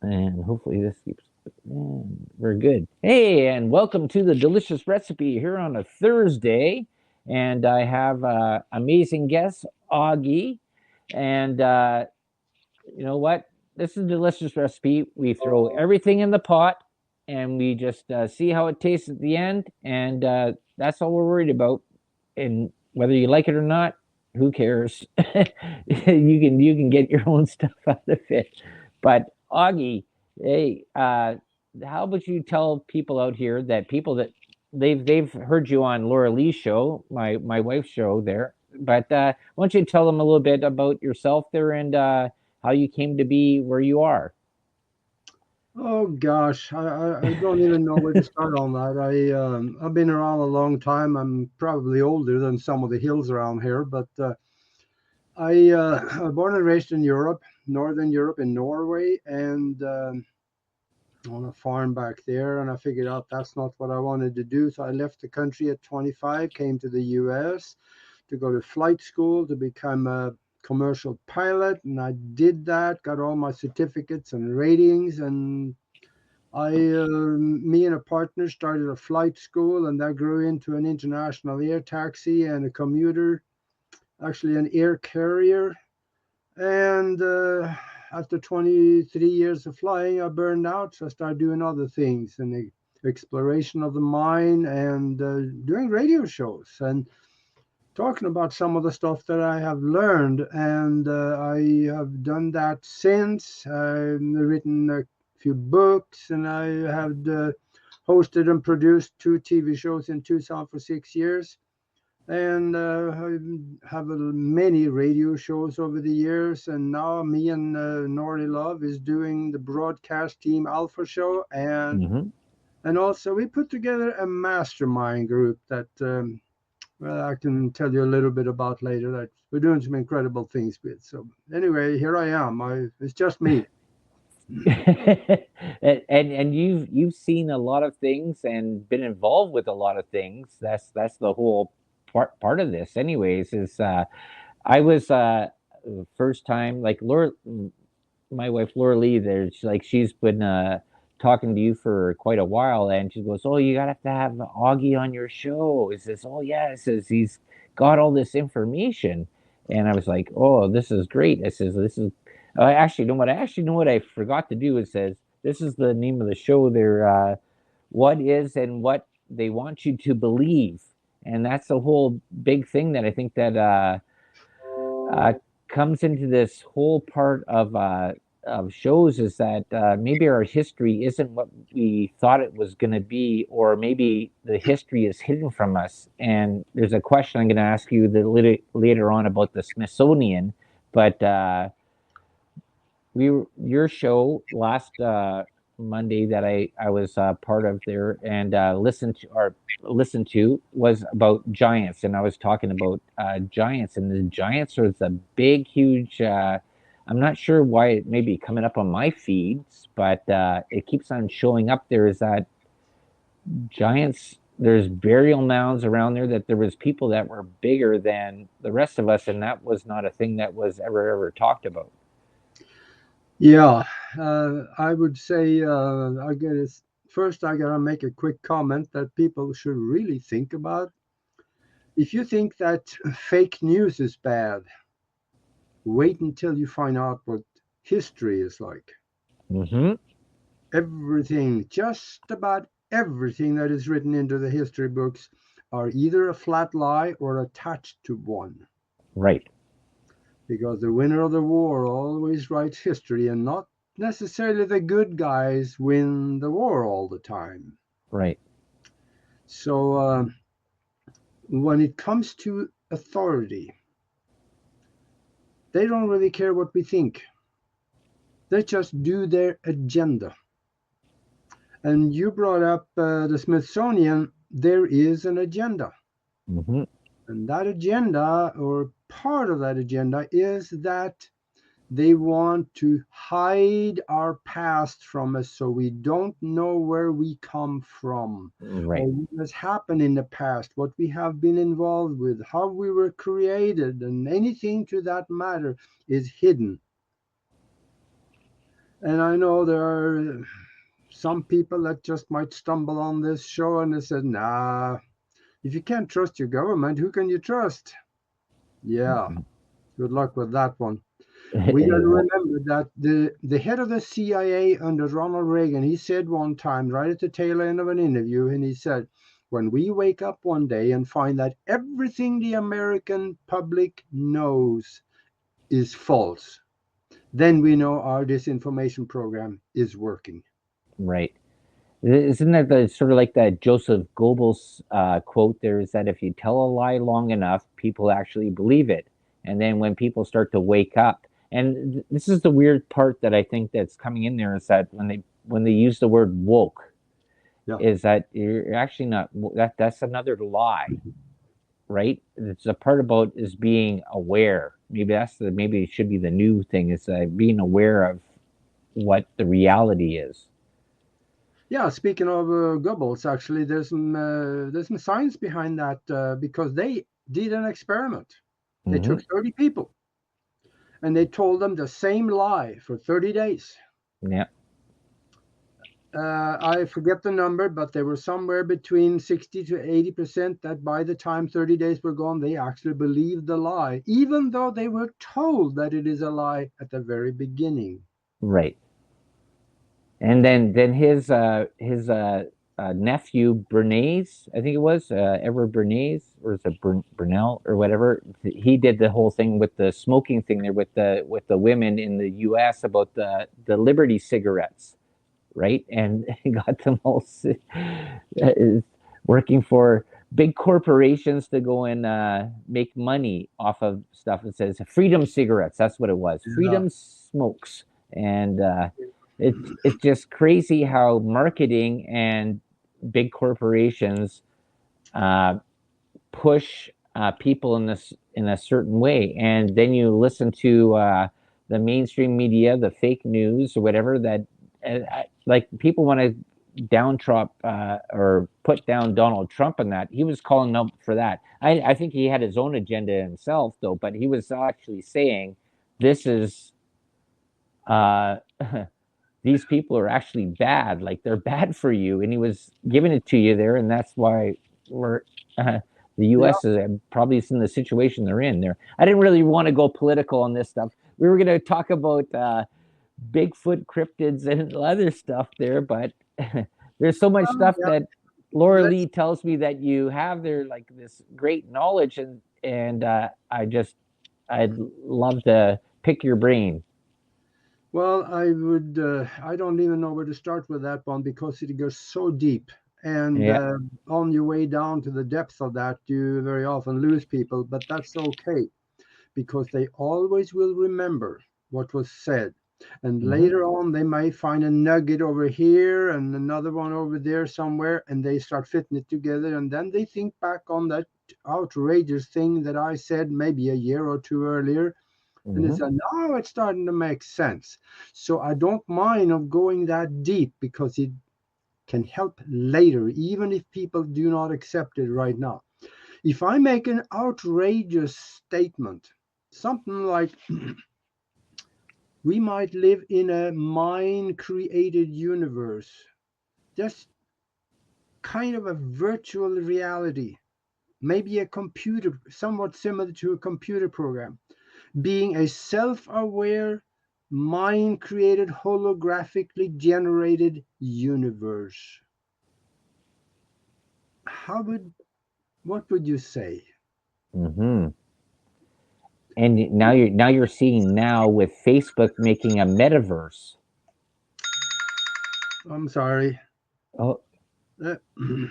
And hopefully this keeps. We're good. Hey, and welcome to the delicious recipe here on a Thursday. And I have amazing guest, Augie. And you know what? This is a delicious recipe. We throw everything in the pot and we just see how it tastes at the end. And that's all we're worried about. And whether you like it or not, who cares? You can get your own stuff out of it. But Augie, hey, how about you tell people out here that people that they've heard you on Laura Lee's show, my wife's show there. But why don't you tell them a little bit about yourself there and how you came to be where you are? Oh gosh, I don't even know where to start on that. I've been around a long time. I'm probably older than some of the hills around here, but I was born and raised in Europe, Northern Europe, in Norway, and on a farm back there. And I figured out that's not what I wanted to do, so I left the country at 25, came to the U.S. to go to flight school to become a commercial pilot, and I did that, got all my certificates and ratings, and me and a partner started a flight school, and that grew into an international air taxi and a commuter, actually an air carrier. And after 23 years of flying, I burned out, so I started doing other things and the exploration of the mind and doing radio shows and talking about some of the stuff that I have learned. And I have done that since. I've written a few books, and I have hosted and produced two TV shows in Tucson for 6 years. And I have many radio shows over the years. And now me and Norley Love is doing the broadcast team Alpha Show, Mm-hmm. and also we put together a mastermind group that well, I can tell you a little bit about later that we're doing some incredible things with. So anyway, here I am. It's just me. And you've seen a lot of things and been involved with a lot of things. That's the whole part of this anyways is I was first time like Laura, my wife Laura Lee, there's like she's been talking to you for quite a while, and she goes, "Oh, you gotta have to have Augie on your show." It says, "Oh yeah," it says he's got all this information, and I was like, "Oh, this is great." It says, "This is." I actually know what I forgot to do. It says this is the name of the show. They're what is and what they want you to believe, and that's the whole big thing that I think that uh, comes into this whole part of shows is that maybe our history isn't what we thought it was going to be, or maybe the history is hidden from us. And there's a question I'm going to ask you later on about the Smithsonian, but your show last Monday that I was part of there and listened to was about giants, and I was talking about giants, and the giants are the big, huge. I'm not sure why it may be coming up on my feeds, but it keeps on showing up. There is that giants. There's burial mounds around there that there was people that were bigger than the rest of us, and that was not a thing that was ever talked about. Yeah, I would say first I gotta make a quick comment that people should really think about. If you think that fake news is bad, wait until you find out what history is like. Mm-hmm. Everything, just about everything that is written into the history books are either a flat lie or attached to one. Right. Because the winner of the war always writes history, and not necessarily the good guys win the war all the time. Right. So when it comes to authority, they don't really care what we think. They just do their agenda. And you brought up the Smithsonian. There is an agenda. Mm-hmm. And that agenda, or part of that agenda, is that they want to hide our past from us so we don't know where we come from Right. or what has happened in the past, what we have been involved with, how we were created, and anything to that matter is hidden. And I know there are some people that just might stumble on this show and they said, nah, if you can't trust your government, who can you trust? Yeah, good luck with that one. We got to remember that the head of the CIA under Ronald Reagan, he said one time, right at the tail end of an interview, and he said, when we wake up one day and find that everything the American public knows is false, then we know our disinformation program is working. Right. Isn't that the sort of like that Joseph Goebbels quote? There is that if you tell a lie long enough, people actually believe it, and then when people start to wake up, and this is the weird part that I think that's coming in there is that when they use the word woke, Yeah. is that you're actually not that's another lie, right? It's a part about is being aware. Maybe it should be the new thing is being aware of what the reality is. Yeah, speaking of Goebbels, actually, there's some science behind that because they did an experiment. They Mm-hmm. took 30 people and they told them the same lie for 30 days. Yeah. I forget the number, but they were somewhere between 60 to 80% that by the time 30 days were gone, they actually believed the lie, even though they were told that it is a lie at the very beginning. Right. And then his nephew Bernays, I think it was Edward Bernays, or is it Burnell or whatever? He did the whole thing with the smoking thing there with the women in the U.S. about the Liberty cigarettes, right? And he got them all working for big corporations to go and make money off of stuff. It says Freedom Cigarettes. That's what it was. Yeah. Freedom Smokes, and it's just crazy how marketing and big corporations uh, push people in this in a certain way, and then you listen to the mainstream media, the fake news or whatever that like people want to down Trump or put down Donald Trump and that he was calling up for that. I think he had his own agenda himself though, but he was actually saying this is uh, these people are actually bad, like they're bad for you, and he was giving it to you there, and that's why we're the Yeah. U.S. is probably in the situation they're in. There, I didn't really want to go political on this stuff. We were going to talk about Bigfoot cryptids and other stuff there, but there's so much stuff Yeah. that Laura Let's Lee tells me that you have there, like this great knowledge, and I'd love to pick your brain. Well, I don't even know where to start with that one because it goes so deep. And Yeah. on your way down to the depth of that, you very often lose people, but that's okay because they always will remember what was said. And Mm-hmm. later on, they may find a nugget over here and another one over there somewhere, and they start fitting it together. And then they think back on that outrageous thing that I said maybe a year or two earlier, and they Mm-hmm. said, now it's starting to make sense. So I don't mind of going that deep because it can help later, even if people do not accept it right now. If I make an outrageous statement, something like we might live in a mind created universe, just kind of a virtual reality, maybe a computer, somewhat similar to a computer program, being a self aware, mind created, holographically generated universe. How would, what would you say? Mm-hmm. And now you're seeing now with Facebook making a metaverse. I'm sorry. Oh, That-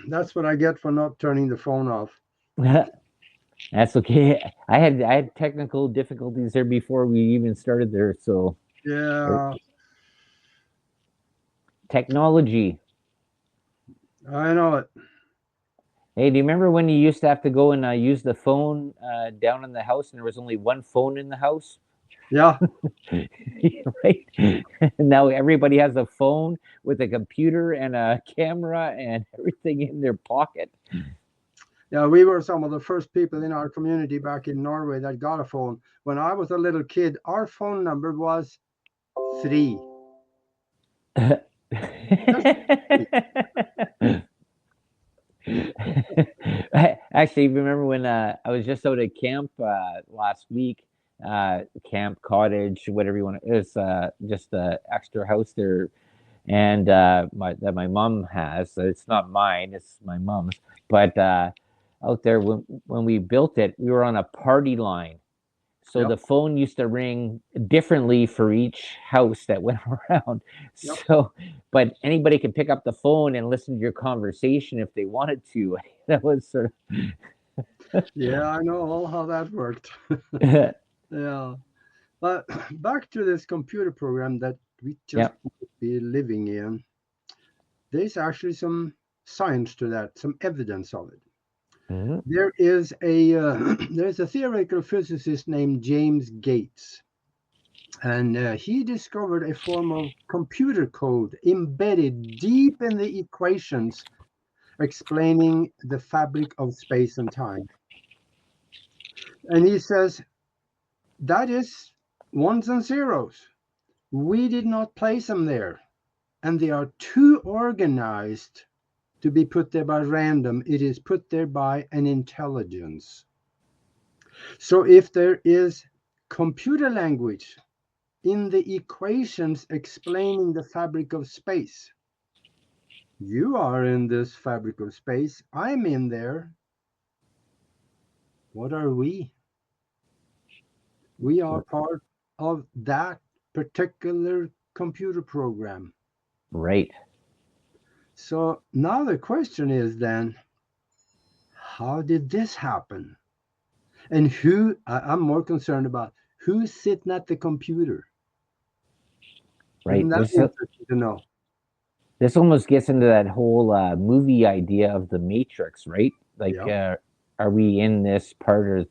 That's what I get for not turning the phone off. that's okay. I had technical difficulties there before we even started there. So Yeah, technology. I know it. Hey, do you remember when you used to have to go and use the phone down in the house, and there was only one phone in the house? Yeah. Right? Now everybody has a phone with a computer and a camera and everything in their pocket. Yeah, we were some of the first people in our community back in Norway that got a phone. When I was a little kid, our phone number was 3. I actually remember when I was just out at camp last week, camp cottage, whatever you want. It's just a extra house there, and that my mom has. So it's not mine; it's my mom's. But out there, when we built it, we were on a party line. So Yep, the phone used to ring differently for each house that went around. yep. So, but anybody could pick up the phone and listen to your conversation if they wanted to. That was sort Yeah, I know all how that worked. of, Yeah. But back to this computer program that we yeah. just might be living in, there's actually some science to that, some evidence of it. Mhm. There is a there's a theoretical physicist named James Gates, and he discovered a form of computer code embedded deep in the equations explaining the fabric of space and time. And he says that is ones and zeros. We did not place them there, and they are too organized to be put there by random. It is put there by an intelligence. So if there is computer language in the equations explaining the fabric of space, you are in this fabric of space, I'm in there. What are we? We are part of that particular computer program. Right. So now the question is then, how did this happen? And I'm more concerned about who's sitting at the computer. Isn't Right. that interesting to know? This almost gets into that whole movie idea of the Matrix, right? Like, Yeah. are we in this part of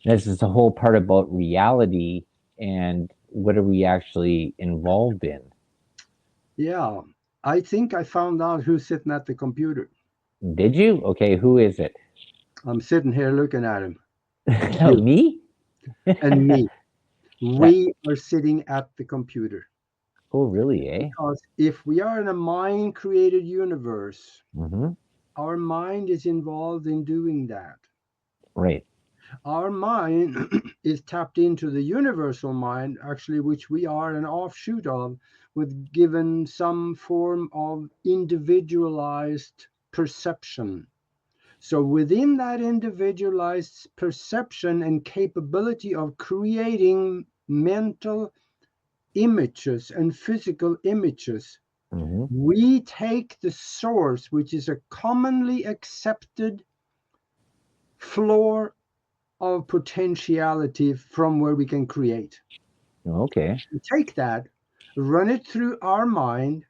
this is the whole part about reality and what are we actually involved in? Yeah. I think I found out who's sitting at the computer. Did you? Okay, who is it? I'm sitting here looking at him. Oh, You me? and me. That, We are sitting at the computer. oh, really, eh? Because if we are in a mind created universe, Mm-hmm. our mind is involved in doing that. Right. Our mind is tapped into the universal mind, actually, which we are an offshoot of, with given some form of individualized perception. So, within that individualized perception and capability of creating mental images and physical images, Mm-hmm. we take the source, which is a commonly accepted floor of potentiality from where we can create. Okay. We take that, run it through our mind,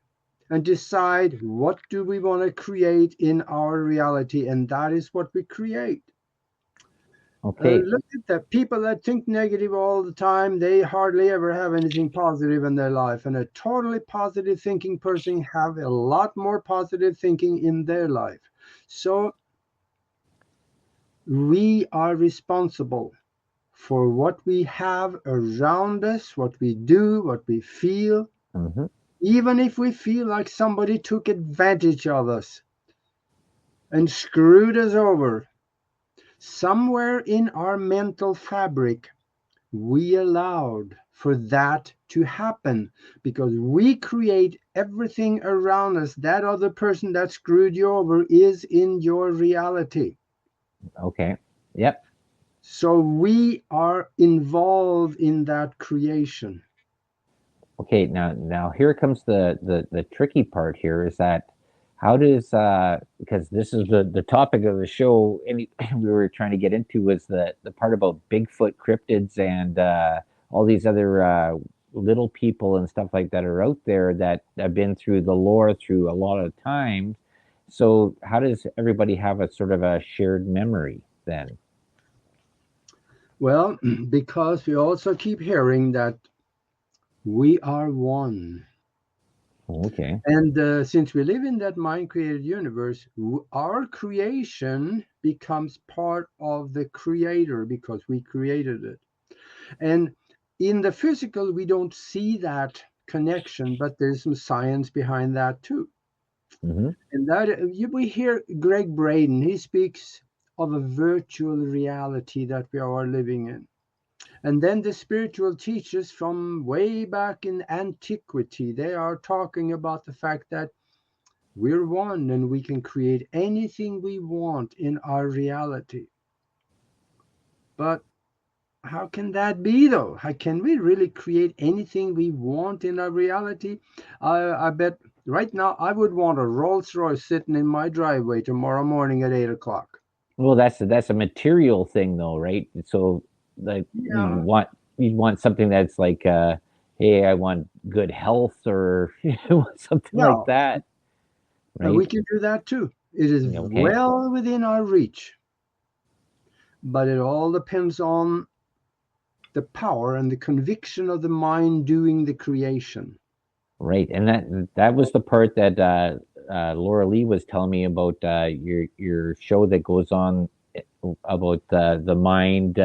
and decide what do we want to create in our reality, and that is what we create. Okay. Look at the people that think negative all the time. They hardly ever have anything positive in their life. And a totally positive thinking person have a lot more positive thinking in their life. So we are responsible for what we have around us, what we do, what we feel, Mm-hmm. even if we feel like somebody took advantage of us and screwed us over. Somewhere in our mental fabric, we allowed for that to happen because we create everything around us. That other person that screwed you over is in your reality. Okay. Yep. So we are involved in that creation. Okay. Now here comes the tricky part here is that how does because this is the topic of the show any we were trying to get into was the part about Bigfoot cryptids and all these other little people and stuff like that are out there that have been through the lore through a lot of time. So how does everybody have a sort of a shared memory then? Well, because we also keep hearing that we are one. Okay. And since we live in that mind created universe, our creation becomes part of the creator because we created it. And in the physical, we don't see that connection, but there's some science behind that too. Hmm. And that we hear Greg Braden, he speaks of a virtual reality that we are living in. And then the spiritual teachers from way back in antiquity, they are talking about the fact that we're one and we can create anything we want in our reality. But how can that be though? How can we really create anything we want in our reality? I bet right now I would want a Rolls Royce sitting in my driveway tomorrow morning at 8 o'clock. Well, that's a material thing, though, right? So, like, Yeah, you want something that's like, hey, I want good health, or you want something like yeah, that, and right? we can do that too. It is Okay, well within our reach, but it all depends on the power and the conviction of the mind doing the creation. right, and that was the part that Laura Lee was telling me about your show that goes on about the mind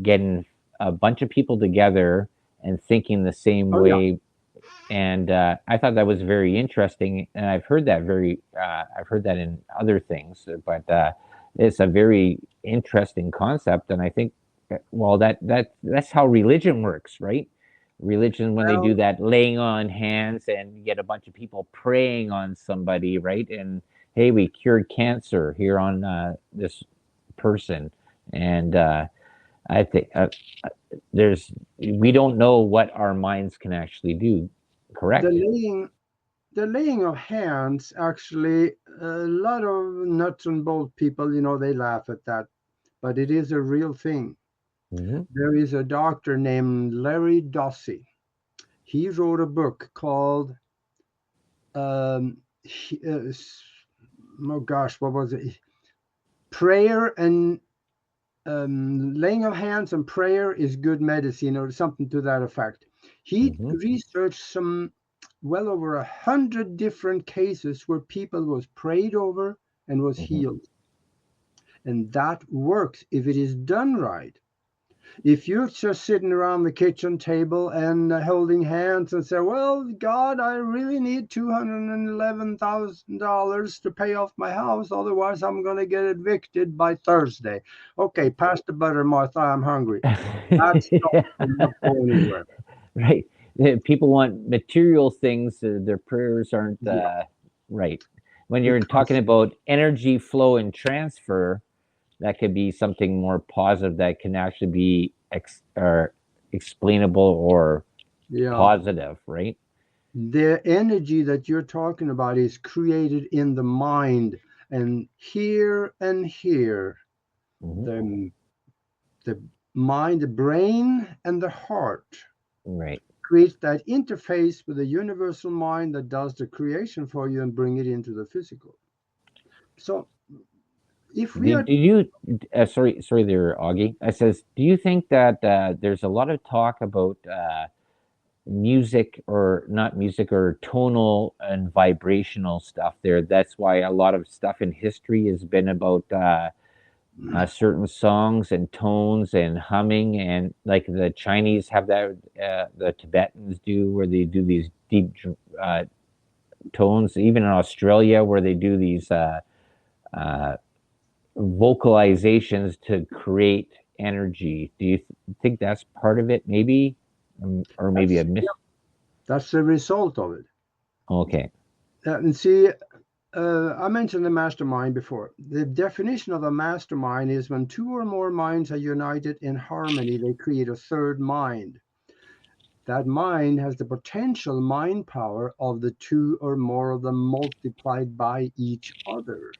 getting a bunch of people together and thinking the same Oh yeah, way. And I thought that was very interesting, and I've heard that in other things, but it's a very interesting concept, and I think, well, that's how religion works, right? Religion, when they do well, that laying on hands and you get a bunch of people praying on somebody, right? And hey, we cured cancer here on this person, and I think there's we don't know what our minds can actually do. the Correct. laying the laying of hands actually, a lot of nuts and bolt people, they laugh at that, but it is a real thing. Hmm. There is a doctor named Larry Dossey. He wrote a book called he, oh gosh, what was it? Prayer and laying of hands and prayer is good medicine, or something to that effect. He Hmm. researched some well over 100 different cases where people was prayed over and was Hmm. healed, and that works if it is done right. If you're just sitting around the kitchen table and holding hands and say, well, God, I really need $211,000 to pay off my house, otherwise I'm going to get evicted by Thursday. Okay, pass the butter, Martha, I'm hungry. That stuff will not go anywhere. Right. People want material things. Their prayers aren't Yeah, right. When you're talking because about energy flow and transfer, that could be something more positive that can actually be or explainable or yeah, positive, right? the energy that you're talking about is created in the mind, and here, Hmm. the the mind, the brain, and the heart Right. creates that interface with the universal mind that does the creation for you and bring it into the physical. So if we are, Did you? Sorry, there, Augie. I says, do you think that there's a lot of talk about music, or not music, or tonal and vibrational stuff there? That's why a lot of stuff in history has been about certain songs and tones and humming, and like the Chinese have that, the Tibetans do, where they do these deep uh, tones. Even in Australia, where they do these uh, vocalizations to create energy. Do you think that's part of it, maybe, or maybe a that's miss? that's the result of it. Okay. And see, I mentioned the mastermind before. The definition of a mastermind is when two or more minds are united in harmony, they create a third mind. That mind has the potential mind power of the two or more of them multiplied by each other.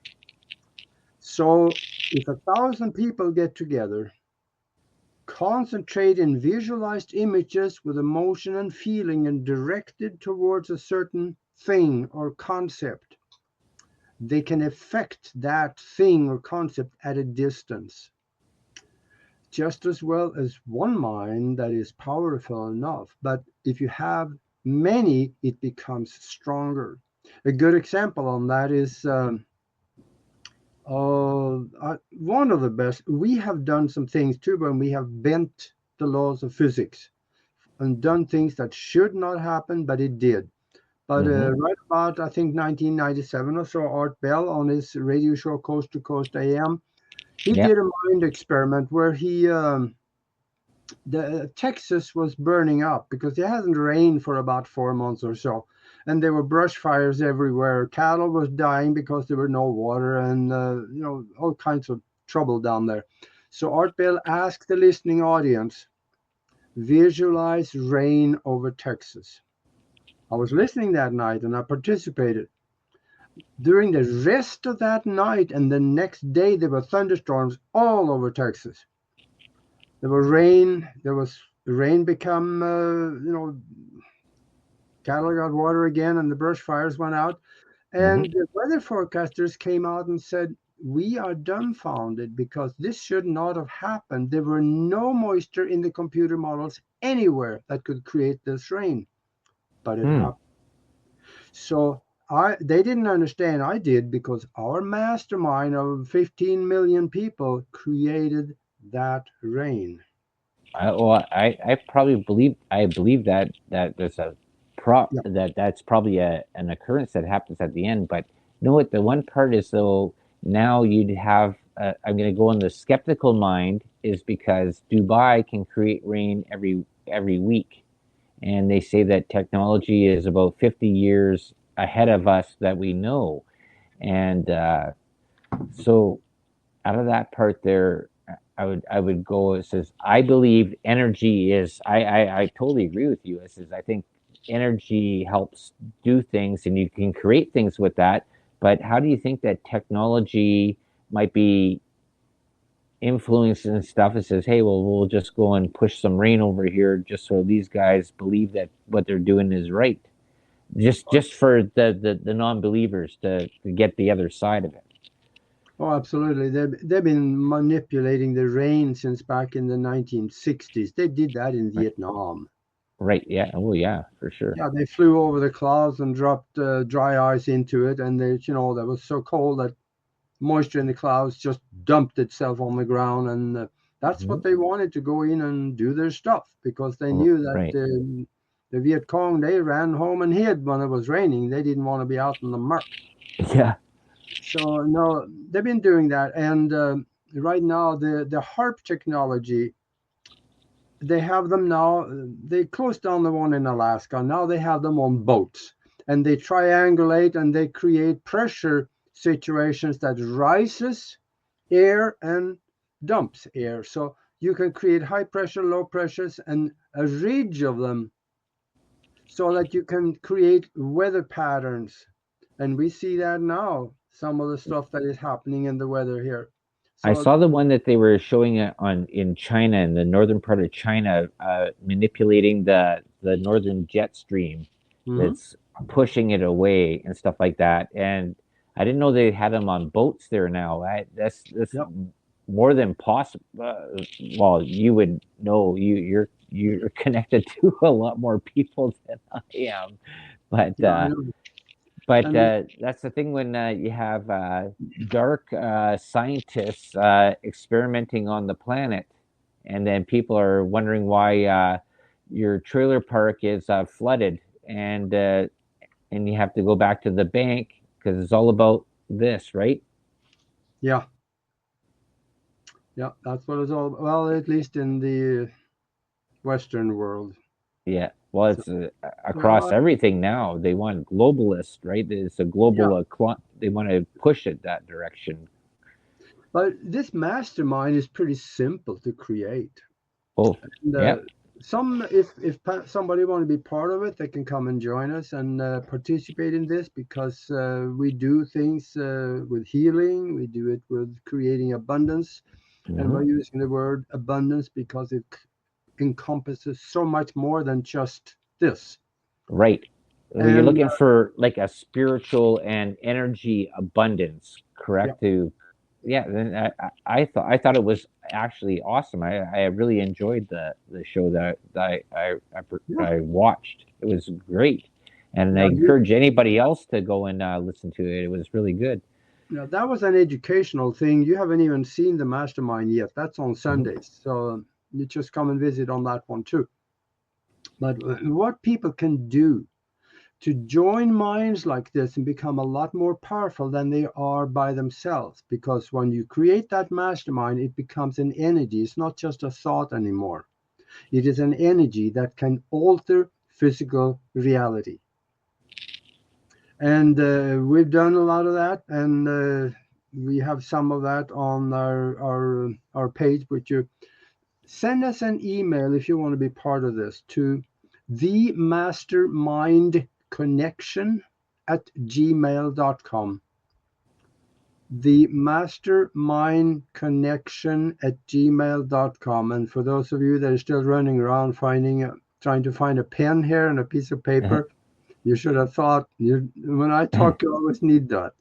So if 1,000 people get together, concentrate in visualized images with emotion and feeling and directed towards a certain thing or concept, they can affect that thing or concept at a distance just as well as one mind that is powerful enough. But if you have many, it becomes stronger. A good example on that is one of the best. We have done some things too when we have bent the laws of physics. and done things that should not happen, but it did. But Hmm. right about, I think, 1997 or so, Art Bell on his radio show Coast to Coast AM, he Yeah. did a mind experiment where the Texas was burning up because it hasn't rained for about 4 months or so, and there were brush fires everywhere. Cattle was dying because there were no water, and all kinds of trouble down there. So Art Bell asked the listening audience, visualize rain over Texas. I was listening that night and I participated. During the rest of that night and the next day, there were thunderstorms all over Texas. There was rain. There was the rain become, cattle got water again, and the brush fires went out. Hmm. And the weather forecasters came out and said, we are dumbfounded because this should not have happened. There were no moisture in the computer models anywhere that could create this rain, but it Hmm. happened. So they didn't understand. I did, because our mastermind of 15 million people created that rain. I probably believe that there's a prop Yeah. that's probably an occurrence that happens at the end. But you know what? The one part is though now you'd have I'm going to go on the skeptical mind is because Dubai can create rain every week, and they say that technology is about 50 years ahead of us that we know, and so out of that part there, I would go. It says I believe energy is. I totally agree with you. It says I think energy helps do things, and you can create things with that. But how do you think that technology might be influencing stuff? It says, hey, well, we'll just go and push some rain over here, just so these guys believe that what they're doing is right. Just for the non-believers to get the other side of it. Oh, absolutely. They've been manipulating the rain since back in the 1960s. They did that in Right. Vietnam. Right. Yeah. Oh, yeah, for sure. Yeah, they flew over the clouds and dropped dry ice into it, and that was so cold that moisture in the clouds just dumped itself on the ground, and that's Mhm. what they wanted, to go in and do their stuff, because they knew that Right. the Viet Cong, they ran home and hid when it was raining. They didn't want to be out in the murk. Yeah. So no, they've been doing that, and right now the HARP technology, they have them now. They closed down the one in Alaska. Now they have them on boats, and they triangulate and they create pressure situations that rises air and dumps air. So you can create high pressure, low pressures, and a ridge of them, so that you can create weather patterns. And we see that now, some of the stuff that is happening in the weather here. I So saw the one that they were showing it on in China, in the northern part of China, manipulating the northern jet stream mhm. that's pushing it away and stuff like that. And I didn't know they had them on boats there now. That's Yep. more than possible. Well, you would know. You're connected to a lot more people than I am, but Yeah, I know. but And that's the thing when you have dark scientists experimenting on the planet, and then people are wondering why your trailer park is flooded, and you have to go back to the bank because it's all about this, right? yeah, yeah, that's what it's all about. Well, at least in the Western world. Yeah. Well, So, it's across well, everything now. They want globalist, right? It's a yeah. global. They want to push it that direction. But this mastermind is pretty simple to create. Oh, And yeah. if somebody want to be part of it, they can come and join us and participate in this, because we do things with healing. We do it with creating abundance, and Hmm. we're using the word abundance because it encompasses so much more than just this. Right. Well, you're And looking for like a spiritual and energy abundance, yeah, correct? To yeah. Then I thought it was actually awesome. I really enjoyed the show yeah, I watched. It was great, and I yeah. encourage anybody else to go and listen to it. It was really good. That was an educational thing. You haven't even seen the mastermind yet. That's on Mhm. Sundays, so you just come and visit on that one too. But what people can do to join minds like this and become a lot more powerful than they are by themselves. Because when you create that mastermind, it becomes an energy. It's not just a thought anymore. It is an energy that can alter physical reality. And we've done a lot of that, and we have some of that on our page. But you send us an email if you want to be part of this to themastermindconnection@gmail.com. themastermindconnection@gmail.com. And for those of you that are still running around trying to find a pen here and a piece of paper, you should have thought, when I talk, you always need that.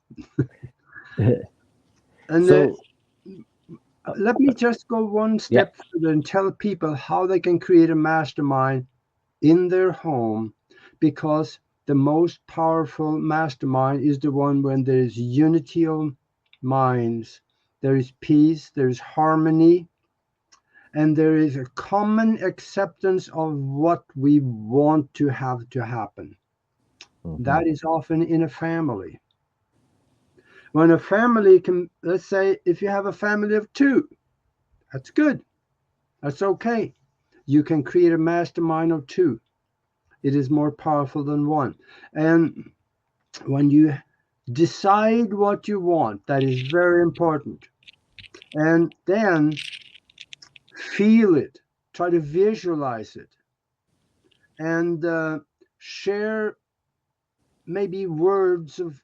And So let me just go one step further and tell people how they can create a mastermind in their home, because the most powerful mastermind is the one when there is unity of minds, there is peace, there is harmony, and there is a common acceptance of what we want to have to happen. That is often in a family. When a family can, let's say, if you have a family of 2, that's good. That's okay. You can create a mastermind of 2. It is more powerful than 1. And when you decide what you want, that is very important. And then feel it, try to visualize it, and share maybe words of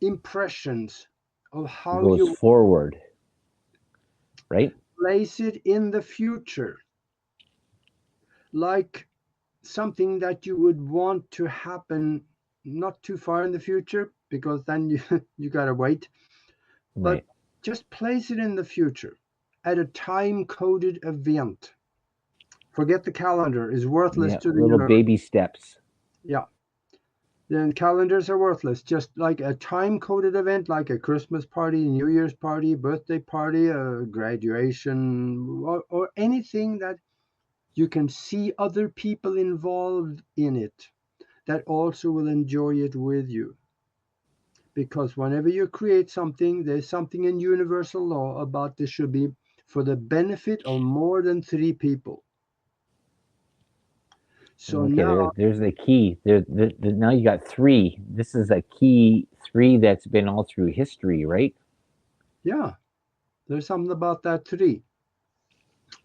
impressions of how goes you forward, right? Place it in the future, like something that you would want to happen not too far in the future, because then you gotta wait. But Right. just place it in the future at a time-coded event. Forget the calendar, is worthless to the Little universe. baby steps. Yeah. Then calendars are worthless. Just like a time-coded event, like a Christmas party, New Year's party, birthday party, a graduation, or anything that you can see other people involved in it that also will enjoy it with you. Because whenever you create something, there's something in universal law about this should be for the benefit of more than 3 people. So Okay, now, there's the key. Now you got 3. This is a key 3 that's been all through history, right? yeah, there's something about that 3.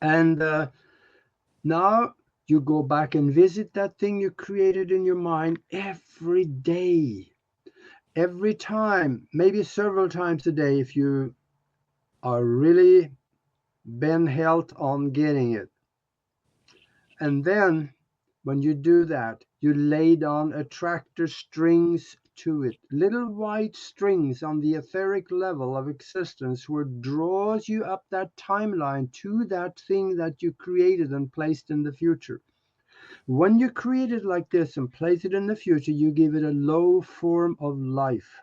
And now you go back and visit that thing you created in your mind every day, every time, maybe several times a day if you are really bent held on getting it. And then when you do that, you lay down attractor strings to it, little white strings on the etheric level of existence, where draws you up that timeline to that thing that you created and placed in the future. When you create it like this and place it in the future, you give it a low form of life.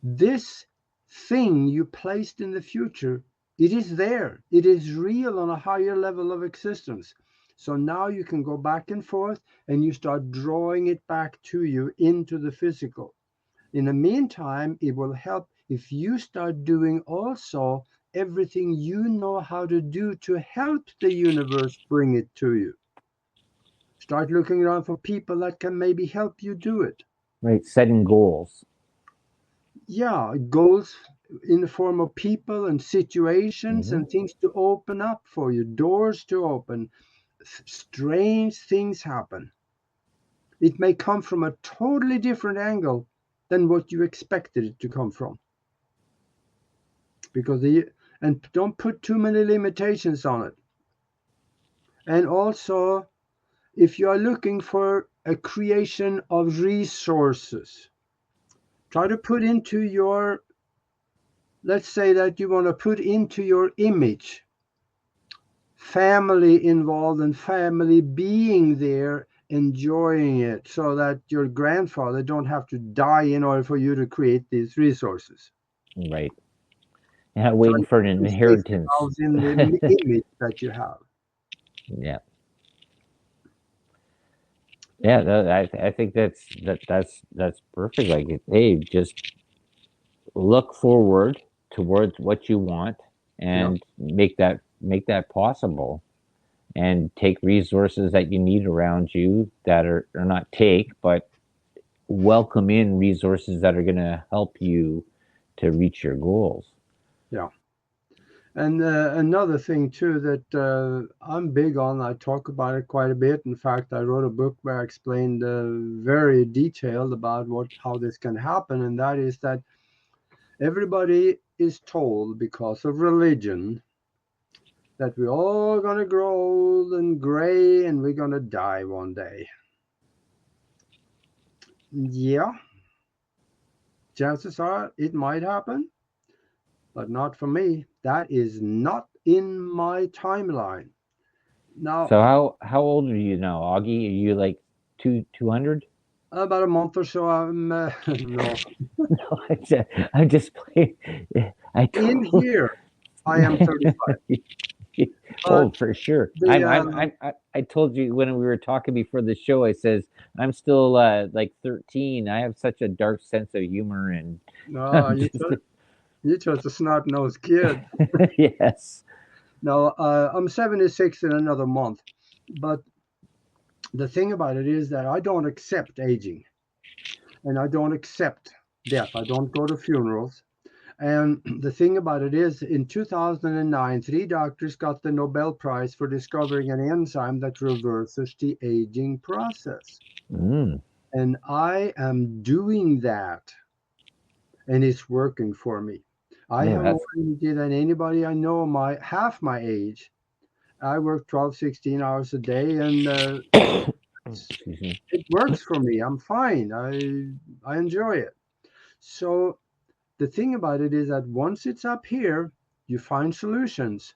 This thing you placed in the future, it is there. It is real on a higher level of existence. So now you can go back and forth and you start drawing it back to you into the physical. In the meantime, it will help if you start doing also everything you know how to do to help the universe bring it to you. Start looking around for people that can maybe help you do it. Right, setting goals. Yeah, goals in the form of people and situations and things to open up for you, doors to open. Strange things happen. It may come from a totally different angle than what you expected it to come from. And don't put too many limitations on it. And also, if you are looking for a creation of resources, try to put into your, let's say that you want to put into your image family involved and family being there enjoying it, so that your grandfather don't have to die in order for you to create these resources. Right. You're not waiting for an inheritance. In the image that you have. Yeah. Yeah, I think that's perfect. Like, hey, just look forward towards what you want Yeah. and make that possible, and take resources that you need around you that are not take, but welcome in resources that are going to help you to reach your goals. Yeah. And another thing too that I'm big on, I talk about it quite a bit. In fact, I wrote a book where I explained very detailed about how this can happen, and that is that everybody is told because of religion that we're all gonna grow old and gray and we're gonna die one day. Yeah, chances are it might happen, but not for me. That is not in my timeline. Now, So how old are you now, Augie? Are you like 200? about a month or so, I'm no. No, I'm just playing. I In told. here, I am 35. But Oh, for sure. the I told you when we were talking before the show. I says I'm still like 13. I have such a dark sense of humor, and no, I'm just you just a snot nosed kid. yes. No, I'm 76 in another month. But the thing about it is that I don't accept aging and I don't accept death. I don't go to funerals. And the thing about it is, in 2009, three doctors got the Nobel Prize for discovering an enzyme that reverses the aging process. Mm, And I am doing that, and it's working for me. I yeah, have more that's energy than anybody I know my half my age. I work 12, 16 hours a day, and excuse me. it works for me. I'm fine. I enjoy it. So the thing about it is that once it's up here, you find solutions.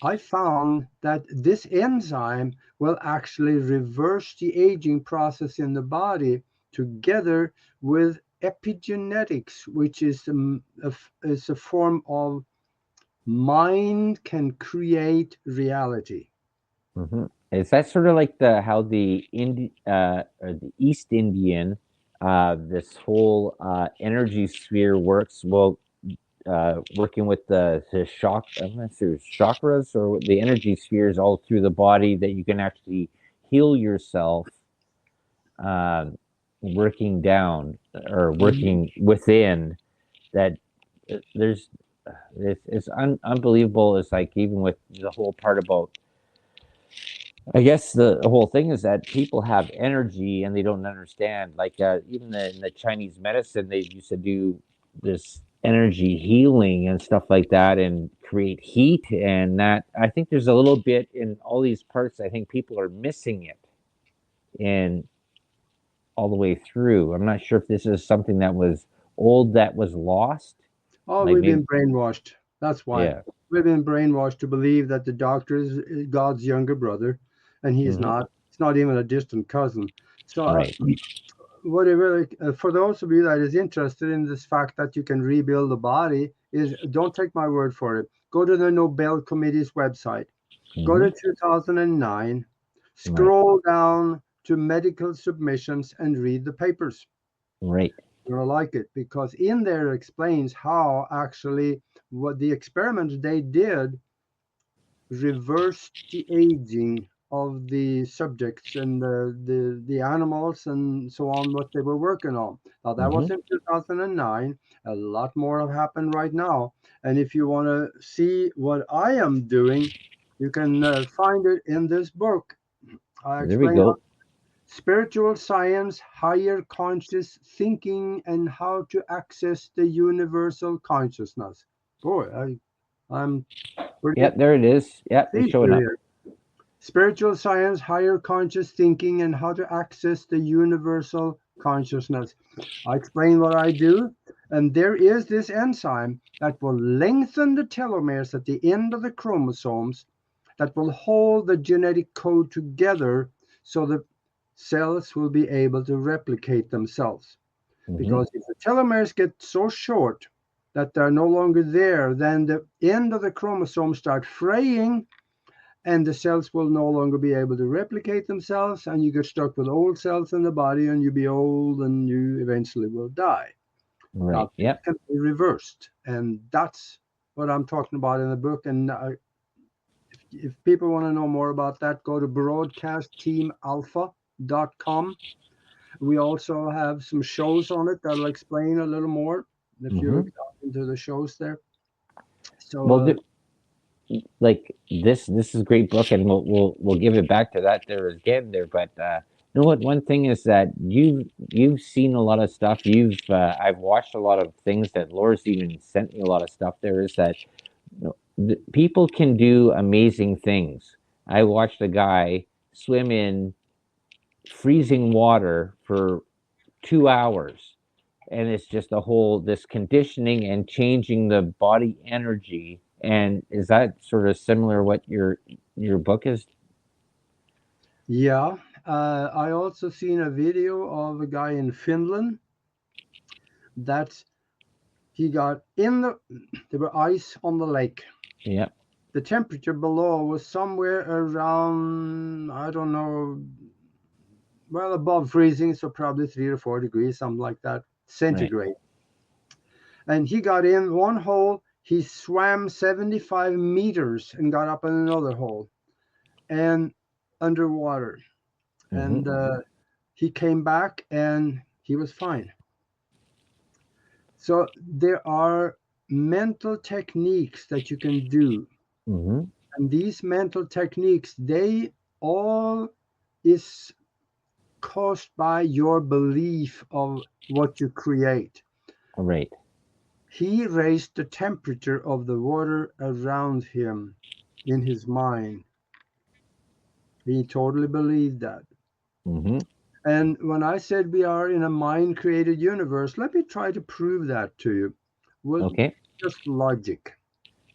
I found that this enzyme will actually reverse the aging process in the body together with epigenetics, which is a form of mind can create reality. Hmm. Is that sort of like the how the or the East Indian this whole energy sphere works? Well, working with the I'm not sure chakras or the energy spheres all through the body that you can actually heal yourself, um, working down or Mhm. working within. That there's it's unbelievable. It's like even with the whole part about, I guess the whole thing is that people have energy and they don't understand. Like even in the Chinese medicine, they used to do this energy healing and stuff like that, and create heat. And that I think there's a little bit in all these parts. I think people are missing it in all the way through. I'm not sure if this is something that was old that was lost. Oh, Like we've maybe, been brainwashed. That's why. yeah. We've been brainwashed to believe that the doctor is God's younger brother, and he's Hmm. not. It's not even a distant cousin. So, Right. what it really, for those of you that is interested in this fact that you can rebuild the body, is don't take my word for it. Go to the Nobel Committee's website. Go Hmm. to 2009. Right. Scroll down to medical submissions and read the papers. Right. You're gonna like it because in there it explains how actually what the experiments they did reversed the aging of the subjects and the animals and so on what they were working on. Now that was Hmm. in 2009. A lot more have happened right now. And if you want to see what I am doing, you can find it in this book. I There we explain go. spiritual science, higher conscious thinking, and how to access the universal consciousness. Boy, I'm pretty Yep, there it is. Yep, it's pleased showing to up. hear. Spiritual science, higher conscious thinking, and how to access the universal consciousness. I explain what I do, and there is this enzyme that will lengthen the telomeres at the end of the chromosomes that will hold the genetic code together so the cells will be able to replicate themselves. Hmm. Because if the telomeres get so short that they're no longer there, then the end of the chromosome start fraying, and the cells will no longer be able to replicate themselves, and you get stuck with old cells in the body, and you be old, and you eventually will die. Right. Now, this Yep. can be reversed, and that's what I'm talking about in the book. And if people want to know more about that, go to broadcastteamalpha.com. We also have some shows on it that'll explain a little more if you're into the shows there. So, Well, like this is a great book, and we'll give it back to that there again there. But you know what? One thing is that you've seen a lot of stuff. I've watched a lot of things that Laura's even sent me a lot of stuff. There is that people can do amazing things. I watched a guy swim in freezing water for 2 hours, and it's just a whole this conditioning and changing the body energy. And is that sort of similar what your book is? yeah, I also seen a video of a guy in Finland that he got in there were ice on the lake. Yeah. The temperature below was somewhere around, I don't know, well above freezing, so probably 3 or 4 degrees, something like that, centigrade. Right. And he got in one hole, he swam 75 meters and got up in another hole and underwater. And he came back and he was fine. So there are mental techniques that you can do. And these mental techniques, they all is caused by your belief of what you create. Right. He raised the temperature of the water around him in his mind. He totally believed that. And when I said we are in a mind-created universe, let me try to prove that to you with just logic.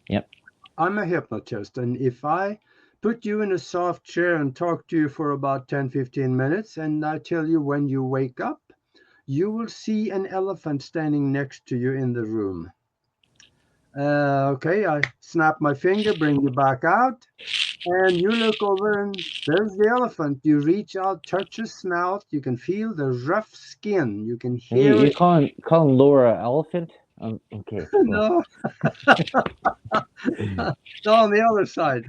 Yep. I'm a hypnotist, and if I put you in a soft chair and talk to you for about 10-15 minutes, and I tell you when you wake up, you will see an elephant standing next to you in the room. Okay, I snap my finger, bring you back out, and you look over and there's the elephant. You reach out, touch his snout, you can feel the rough skin, you can hear You it. calling Laura elephant? Okay. No. No, on the other side.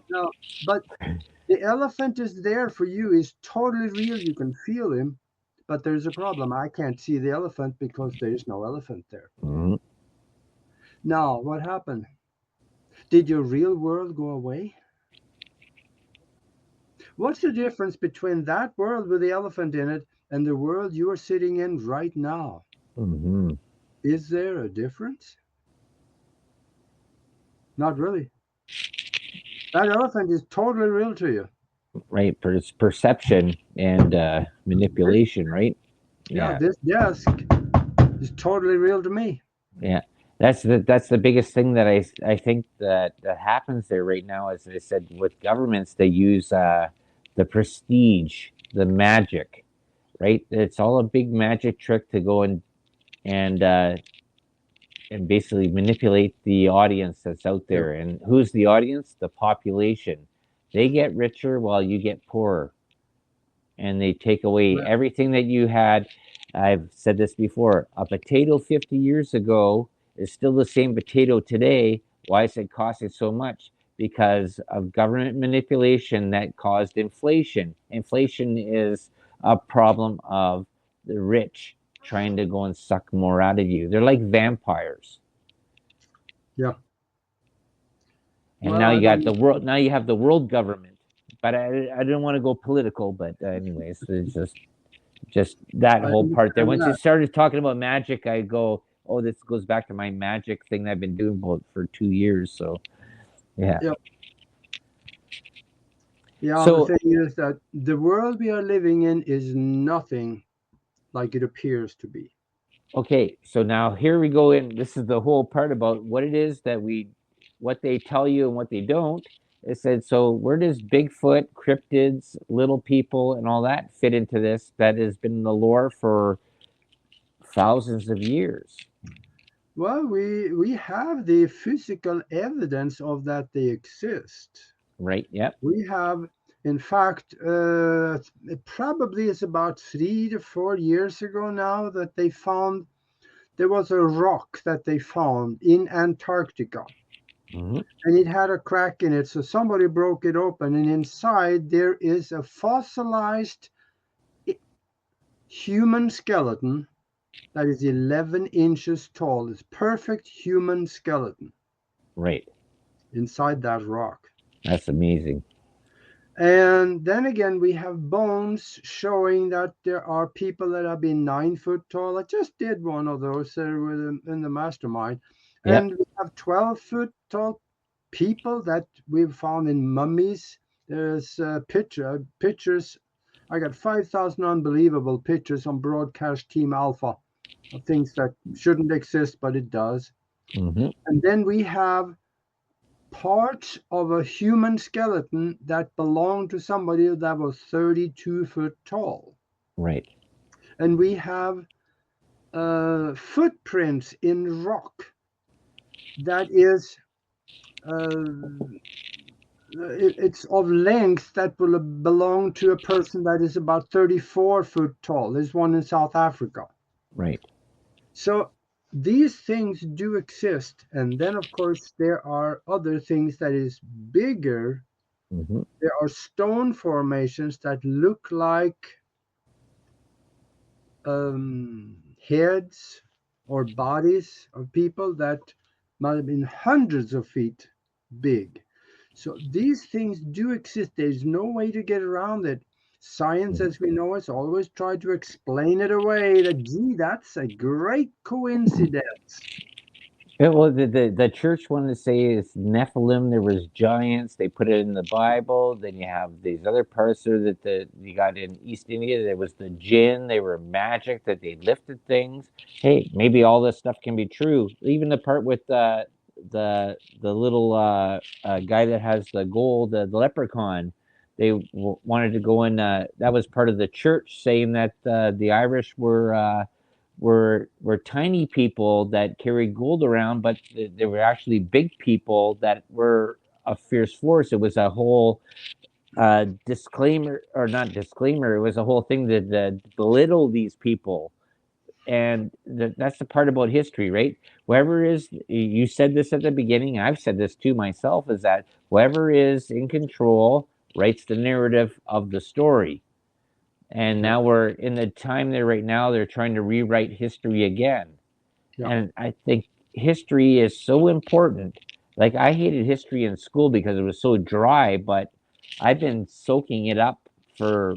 No, but the elephant is there for you. He's totally real. You can feel him, but there's a problem. I can't see the elephant because there is no elephant there. Now, what happened? Did your real world go away? What's the difference between that world with the elephant in it and the world you are sitting in right now? Is there a difference? Not really. That elephant is totally real to you. Right, for its perception and manipulation, right? Yeah, this desk is totally real to me. Yeah, that's the biggest thing that I think that happens there right now. As I said, with governments, they use the prestige, the magic, right? It's all a big magic trick to go and basically manipulate the audience that's out there. And who's the audience? The population. They get richer while you get poorer, and they take away everything that you had. I've said this before. A potato 50 years ago is still the same potato today. Why is it costing so much? Because of government manipulation that caused inflation. Inflation is a problem of the rich trying to go and suck more out of you. They're like vampires. Yeah. And now you got the world. Now you have the world government. But I don't want to go political. But anyways, it's just that whole part there. Once you started talking about magic, I go, oh, this goes back to my magic thing that I've been doing for 2 years. So, yeah. Yeah, so, the thing is that the world we are living in is nothing like it appears to be. Okay, so now here we go in. This is the whole part about what it is that what they tell you and what they don't. It said, so where does Bigfoot, cryptids, little people, and all that fit into this? That has been in the lore for thousands of years. Well, we have the physical evidence of that they exist. Right. Yep. We have, in fact, it probably is about 3 to 4 years ago now that they found there was a rock that they found in Antarctica, Hmm. and it had a crack in it. So somebody broke it open, and inside there is a fossilized human skeleton that is 11 inches tall. It's perfect human skeleton Right. inside that rock. That's amazing. And then again, we have bones showing that there are people that have been 9 foot tall. I just did one of those in the mastermind. Yep. And we have 12-foot tall people that we've found in mummies. There's pictures. I got 5,000 unbelievable pictures on Broadcast Team Alpha of things that shouldn't exist, but it does. Hmm. And then we have parts of a human skeleton that belonged to somebody that was 32 foot tall. Right. And we have footprints in rock that is, uh, it's of length that will belong to a person that is about 34 foot tall. There's one in South Africa. Right. So these things do exist. And then, of course, there are other things that is bigger. Hmm. There are stone formations that look like heads or bodies of people that might have been hundreds of feet big. So these things do exist. There's no way to get around it. Science, as we know, has always tried to explain it away that, gee, that's a great coincidence. Yeah, well, the church wanted to say is Nephilim. There was giants. They put it in the Bible. Then you have these other parts there that you got in East India. There was the jinn. They were magic that they lifted things. Hey, maybe all this stuff can be true. Even the part with the little guy that has the gold, the leprechaun. They wanted to go in. That was part of the church saying that the Irish were tiny people that carried gold around, but they were actually big people that were a fierce force. It was a whole disclaimer, or not disclaimer. It was a whole thing that belittle these people, and that's the part about history, right? Whoever is, you said this at the beginning. I've said this to myself, is that whoever is in control writes the narrative of the story. And Yeah, now we're in the time there right now, they're trying to rewrite history again. yeah. And I think history is so important. Like, I hated history in school because it was so dry, but I've been soaking it up for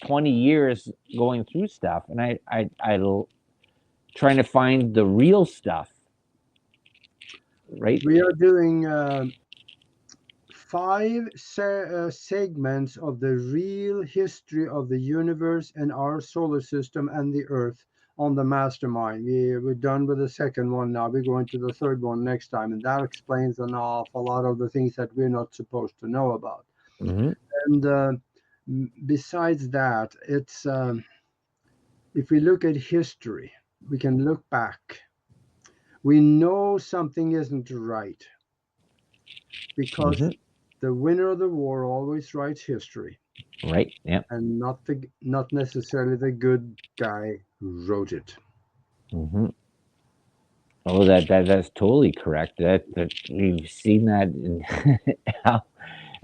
20 years going through stuff, and I trying to find the real stuff, right? We are doing five segments of the real history of the universe and our solar system and the Earth on the mastermind. We're done with the second one now. We're going to the third one next time, and that explains an awful lot of the things that we're not supposed to know about. Mm-hmm. And besides that, it's if we look at history, we can look back. We know something isn't right because Mm-hmm. the winner of the war always writes history, Right. Yeah. and not necessarily the good guy who wrote it. Mm-hmm. Oh, that's totally correct. That we've seen that in how.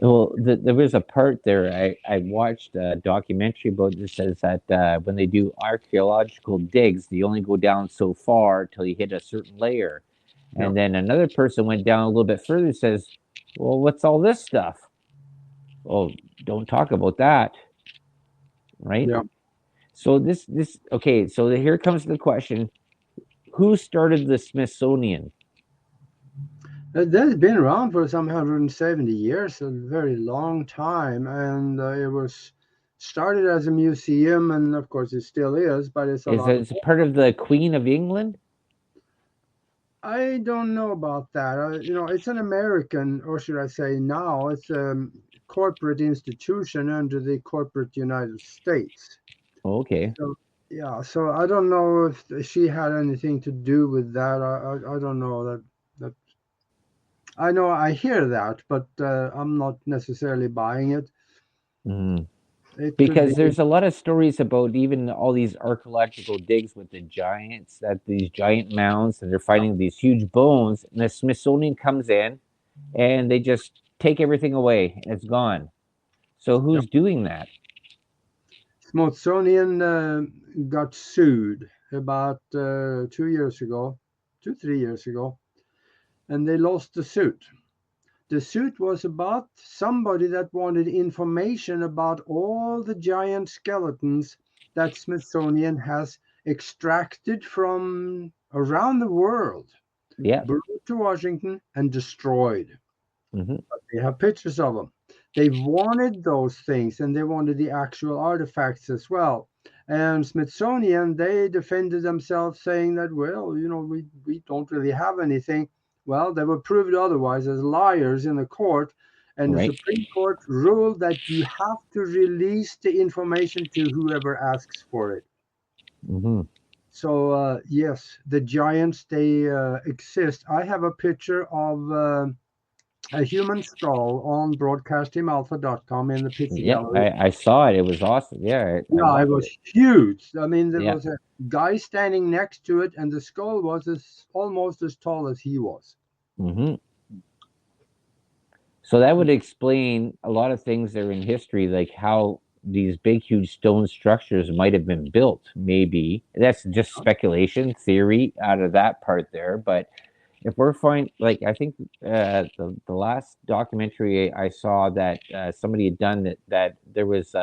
Well, there was a part there. I watched a documentary about this. Says that when they do archaeological digs, they only go down so far till you hit a certain layer, Yeah, and then another person went down a little bit further. And says, "Well, what's all this stuff?" Oh, don't talk about that, right? yeah. So this okay. So here comes the question: who started the Smithsonian? That's been around for some 170 years, a very long time, and it was started as a museum, and of course it still is, but it's a Is lot of. it part of the Queen of England? I don't know about that. It's an American, or should I say now, it's a corporate institution under the corporate United States. Okay. So Yeah, so I don't know if she had anything to do with that. I don't know that. I know I hear that, but I'm not necessarily buying it. Mhm. It could Because be. there's a lot of stories about even all these archaeological digs with the giants, that these giant mounds, and they're finding these huge bones, and the Smithsonian comes in and they just take everything away and it's gone. So Yeah. who's doing that? Smithsonian got sued about 2 years ago, 3 years ago, and they lost the suit. The suit was about somebody that wanted information about all the giant skeletons that Smithsonian has extracted from around the world, Yeah. brought to Washington, and destroyed. Hmm. They have pictures of them. They wanted those things and they wanted the actual artifacts as well. And Smithsonian, they defended themselves saying that, well, we don't really have anything. Well, they were proved otherwise as liars in the court. And the Right. Supreme Court ruled that you have to release the information to whoever asks for it. Hmm. So, yes, the giants, they exist. I have a picture of a human skull on broadcasthimalpha.com in the picture Yep. gallery. I saw it. It was awesome. Yeah, I Yeah, it watched was it. huge. I mean, there Yeah. was a guy standing next to it, and the skull was almost as tall as he was. Hmm. So that would explain a lot of things that are in history, like how these big, huge stone structures might have been built. Maybe that's just speculation, theory out of that part there. But if we're fine, like I think the last documentary I saw that somebody had done that there was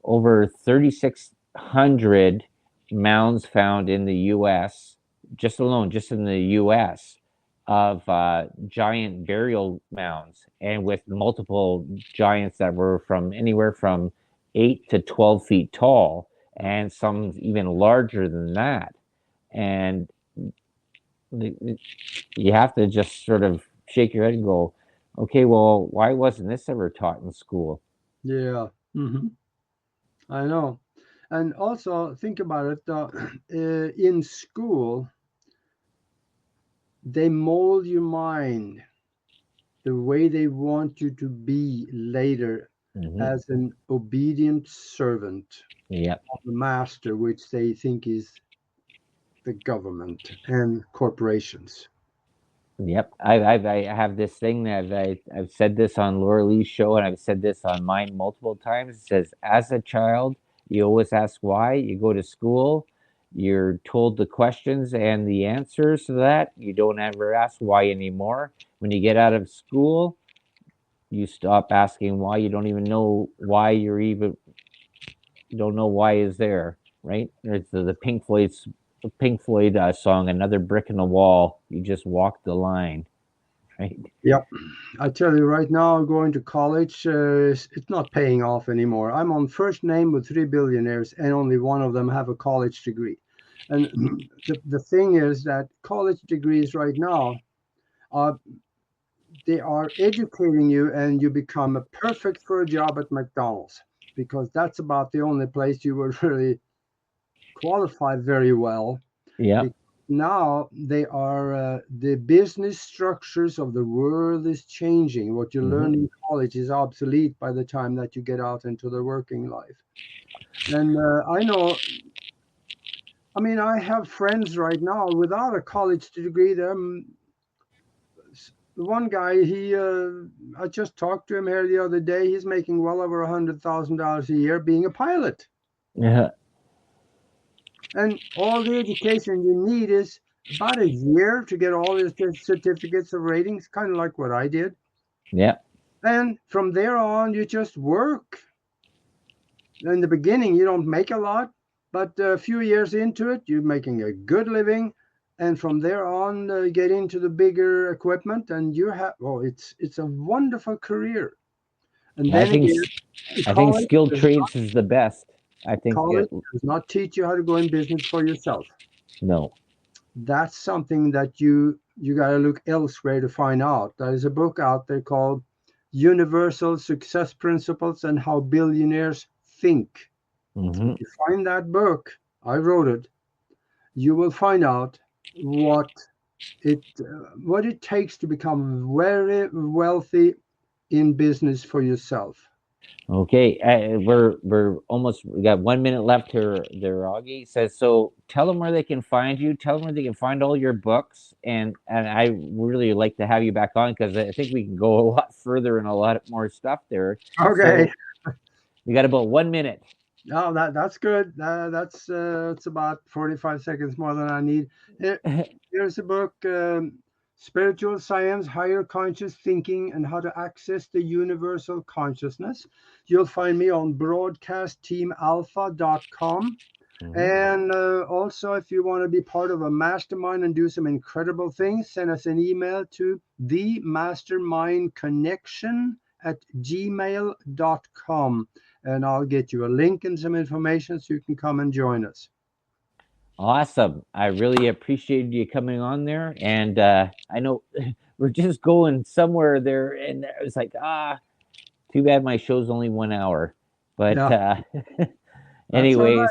over 3,600 mounds found in the U.S. just alone, just in the U.S. of giant burial mounds, and with multiple giants that were from anywhere from 8 to 12 feet tall, and some even larger than that. And you have to just sort of shake your head and go, okay, well, why wasn't this ever taught in school? Yeah, I know. And also think about it. In school, they mold your mind the way they want you to be later Hmm. as an obedient servant Yep. of the master, which they think is the government and corporations. Yep. I have this thing that I've said this on Laura Lee's show, and I've said this on mine multiple times. It says, as a child, you always ask why. You go to school, you're told the questions and the answers to that. You don't ever ask why anymore. When you get out of school, you stop asking why. You don't even know why you don't know why is there, right? There's the Pink Floyd song, "Another Brick in the Wall." You just walk the line, right? Yep. I tell you right now, going to college, it's not paying off anymore. I'm on first name with three billionaires, and only one of them have a college degree. And the thing is that college degrees right now, uh, they are educating you, and you become a perfect for a job at McDonald's because that's about the only place you will really qualify very well. Yep. Because now they are the business structures of the world is changing. What you Hmm. learn in college is obsolete by the time that you get out into the working life. And I know, I mean, I have friends right now without a college degree. The one guy, I just talked to him here the other day. He's making well over $100,000 a year being a pilot. Yeah. And all the education you need is about a year to get all the certificates of ratings, kind of like what I did. Yep. And from there on, you just work. In the beginning, you don't make a lot, but a few years into it, you're making a good living. And from there on, get into the bigger equipment, and you have, oh, it's a wonderful career. And I then think again, I think college skilled does trades is the best. I think college does not teach you how to go in business for yourself. no. That's something that you got to look elsewhere to find out. There's a book out there called Universal Success Principles and How Billionaires Think. Hmm. If you find that book, I wrote it, you will find out what what it takes to become very wealthy in business for yourself. Okay, we're almost, we got 1 minute left here. There, Augie says, so tell them where they can find you. Tell them where they can find all your books, and I really like to have you back on because I think we can go a lot further and a lot more stuff there. Okay. So we got about 1 minute. No, that's good. That's it's about 45 seconds more than I need. Here's a book, Spiritual Science, Higher Conscious Thinking, and How to Access the Universal Consciousness. You'll find me on broadcastteamalpha.com. And also, if you want to be part of a mastermind and do some incredible things, send us an email to themastermindconnection@gmail.com. And I'll get you a link and some information so you can come and join us. Awesome. I really appreciated you coming on there. And I know we're just going somewhere there. And it was like, too bad my show's only 1 hour. But Yeah, that's all right.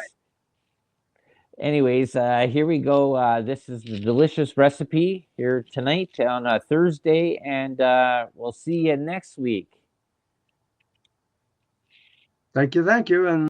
anyways, here we go. This is the delicious recipe here tonight on a Thursday. And we'll see you next week. Thank you. And